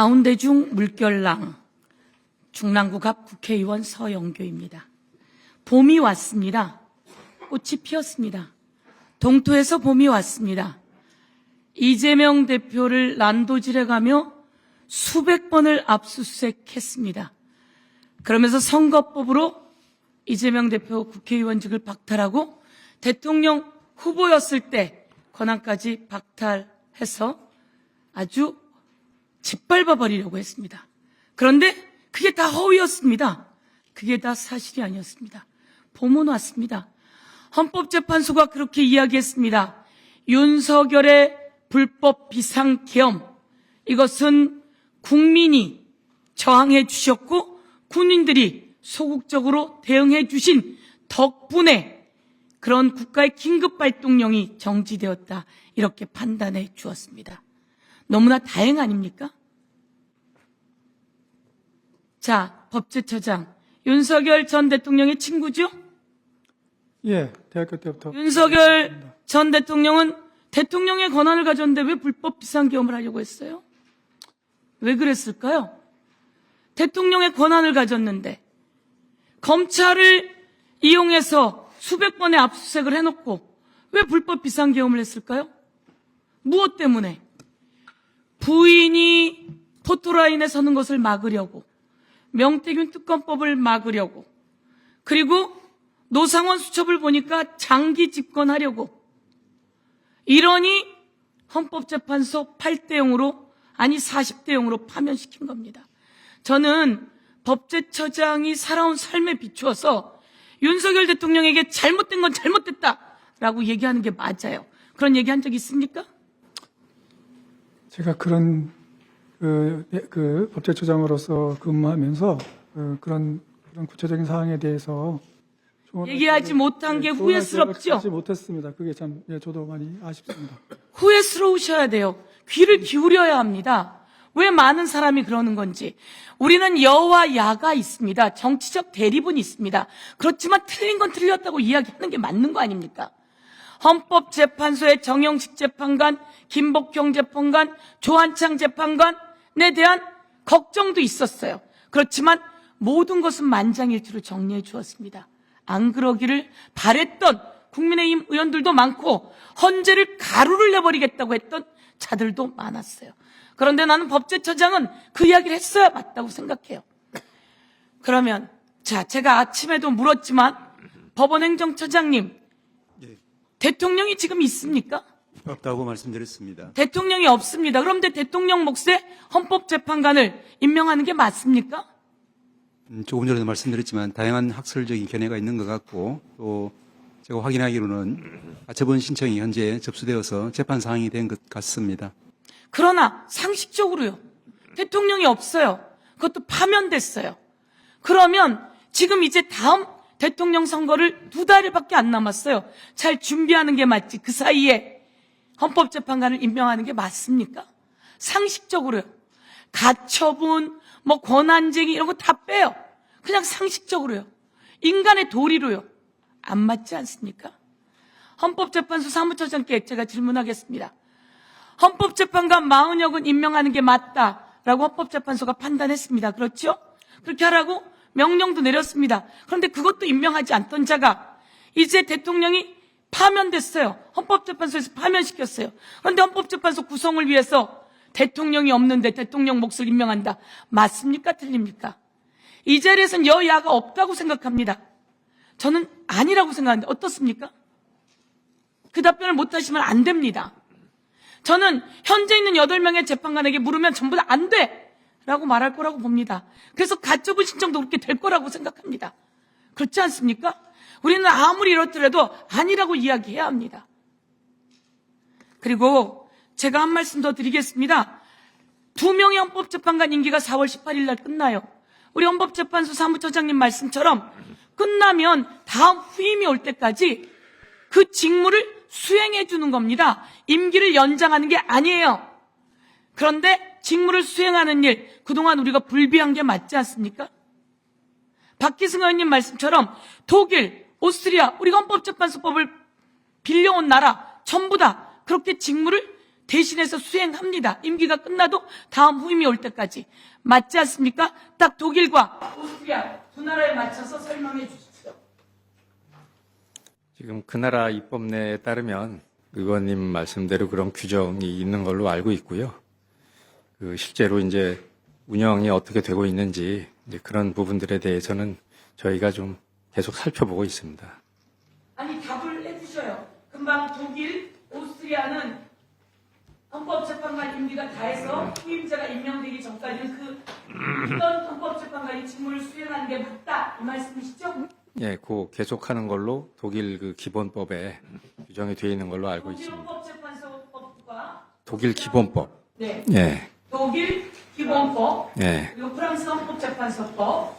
가운데 중 물결랑 중랑구 갑 국회의원 서영교입니다. 봄이 왔습니다. 꽃이 피었습니다. 동토에서 봄이 왔습니다. 이재명 대표를 난도질해가며 수백 번을 압수수색했습니다. 그러면서 선거법으로 이재명 대표 국회의원직을 박탈하고 대통령 후보였을 때 권한까지 박탈해서 아주 짓밟아 버리려고 했습니다. 그런데 그게 다 허위였습니다. 그게 다 사실이 아니었습니다. 봄은 왔습니다. 헌법재판소가 그렇게 이야기했습니다. 윤석열의 불법 비상계엄, 이것은 국민이 저항해 주셨고 군인들이 소극적으로 대응해 주신 덕분에 그런 국가의 긴급발동령이 정지되었다, 이렇게 판단해 주었습니다. 너무나 다행 아닙니까? 자, 법제처장, 윤석열 전 대통령의 친구죠? 예, 대학교 때부터. 윤석열 전 대통령은 대통령의 권한을 가졌는데 왜 불법 비상계엄을 하려고 했어요? 왜 그랬을까요? 대통령의 권한을 가졌는데 검찰을 이용해서 수백 번의 압수수색을 해놓고 왜 불법 비상계엄을 했을까요? 무엇 때문에? 부인이 포토라인에 서는 것을 막으려고, 명태균 특검법을 막으려고, 그리고 노상원 수첩을 보니까 장기 집권하려고, 이러니 헌법재판소 8대 0으로, 아니 40대 0으로 파면시킨 겁니다. 저는 법제처장이 살아온 삶에 비추어서 윤석열 대통령에게 잘못된 건 잘못됐다라고 얘기하는 게 맞아요. 그런 얘기한 적 있습니까? 제가 그런 법제처장으로서 근무하면서 그런 구체적인 사항에 대해서 얘기하지 못한 게 후회스럽죠? 하지 못했습니다. 그게 참, 예, 저도 많이 아쉽습니다. 후회스러우셔야 돼요. 귀를 기울여야 합니다. 왜 많은 사람이 그러는 건지. 우리는 여와 야가 있습니다. 정치적 대립은 있습니다. 그렇지만 틀린 건 틀렸다고 이야기하는 게 맞는 거 아닙니까? 헌법재판소의 정영식 재판관, 김복형 재판관, 조한창 재판관에 대한 걱정도 있었어요. 그렇지만 모든 것은 만장일치로 정리해 주었습니다. 안 그러기를 바랬던 국민의힘 의원들도 많고 헌재를 가루를 내버리겠다고 했던 자들도 많았어요. 그런데 나는 법제처장은 그 이야기를 했어야 맞다고 생각해요. 그러면 자, 제가 아침에도 물었지만 법원행정처장님, 대통령이 지금 있습니까? 없다고 말씀드렸습니다. 대통령이 없습니다. 그런데 대통령 몫에 헌법재판관을 임명하는 게 맞습니까? 조금 전에도 말씀드렸지만 다양한 학설적인 견해가 있는 것 같고, 또 제가 확인하기로는 가처분 신청이 현재 접수되어서 재판 사항이 된 것 같습니다. 그러나 상식적으로요, 대통령이 없어요. 그것도 파면됐어요. 그러면 지금 이제 다음 대통령 선거를 2달밖에 안 남았어요. 잘 준비하는 게 맞지, 그 사이에 헌법재판관을 임명하는 게 맞습니까? 상식적으로요. 가처분, 권한쟁의 이런 거 다 빼요. 그냥 상식적으로요. 인간의 도리로요. 안 맞지 않습니까? 헌법재판소 사무처장께 제가 질문하겠습니다. 헌법재판관 40여군 임명하는 게 맞다라고 헌법재판소가 판단했습니다. 그렇죠? 그렇게 하라고 명령도 내렸습니다. 그런데 그것도 임명하지 않던 자가 이제 대통령이 파면됐어요. 헌법재판소에서 파면시켰어요. 그런데 헌법재판소 구성을 위해서 대통령이 없는데 대통령 몫을 임명한다. 맞습니까? 틀립니까? 이 자리에서는 여야가 없다고 생각합니다. 저는 아니라고 생각하는데 어떻습니까? 그 답변을 못하시면 안 됩니다. 저는 현재 있는 8명의 재판관에게 물으면 전부 다 안 돼! 라고 말할 거라고 봅니다. 그래서 가처분 신청도 그렇게 될 거라고 생각합니다. 그렇지 않습니까? 우리는 아무리 이렇더라도 아니라고 이야기해야 합니다. 그리고 제가 한 말씀 더 드리겠습니다. 2명의 헌법재판관 임기가 4월 18일 날 끝나요. 우리 헌법재판소 사무처장님 말씀처럼 끝나면 다음 후임이 올 때까지 그 직무를 수행해 주는 겁니다. 임기를 연장하는 게 아니에요. 그런데 직무를 수행하는 일, 그동안 우리가 불비한 게 맞지 않습니까? 박기승 의원님 말씀처럼 독일, 오스트리아, 우리가 헌법재판소법을 빌려온 나라 전부 다 그렇게 직무를 대신해서 수행합니다. 임기가 끝나도 다음 후임이 올 때까지. 맞지 않습니까? 딱 독일과 오스트리아 두 나라에 맞춰서 설명해 주십시오. 지금 그 나라 입법내에 따르면 의원님 말씀대로 그런 규정이 있는 걸로 알고 있고요. 실제로 이제 운영이 어떻게 되고 있는지 이제 그런 부분들에 대해서는 저희가 좀 계속 살펴보고 있습니다. 아니 답을 해주셔요. 금방 독일, 오스트리아는 헌법재판관 임기가 다해서 후임자가 임명되기 전까지는 어떤 헌법재판관이 직무를 수행하는 게 맞다 이 말씀이시죠? 예, 계속하는 걸로 독일 기본법에 규정이 되어 있는 걸로 알고 독일 있습니다. 헌법재판소법과 독일 기본법. 네, 예, 독일 기본법 예, 그리고 프랑스 헌법재판소법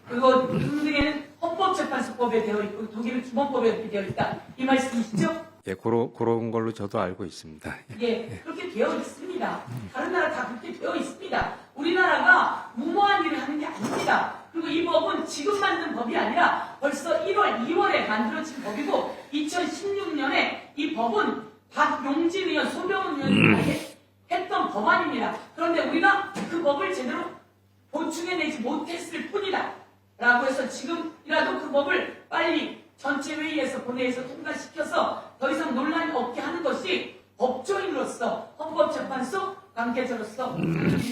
그리고 등등에는 헌법재판소법에 되어 있고 독일은 기본법에 되어 있다 이 말씀이시죠? 예, 그런 걸로 저도 알고 있습니다. 예. 예, 그렇게 되어 있습니다. 다른 나라 다 그렇게 되어 있습니다. 우리나라가 무모한 일을 하는 게 아닙니다. 그리고 이 법은 지금 만든 법이 아니라 벌써 1월, 2월에 만들어진 법이고 2016년에 이 법은 박용진 의원, 소병훈 의원이 했던 법안입니다. 그런데 우리가 그 법을 제대로 보충해내지 못했을 뿐이다. 라고 해서 지금이라도 그 법을 빨리 전체 회의에서 본회의에서 통과시켜서 더 이상 논란이 없게 하는 것이 법조인으로서 헌법재판소 관계자로서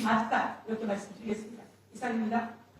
맞다 이렇게 말씀드리겠습니다. 이상입니다.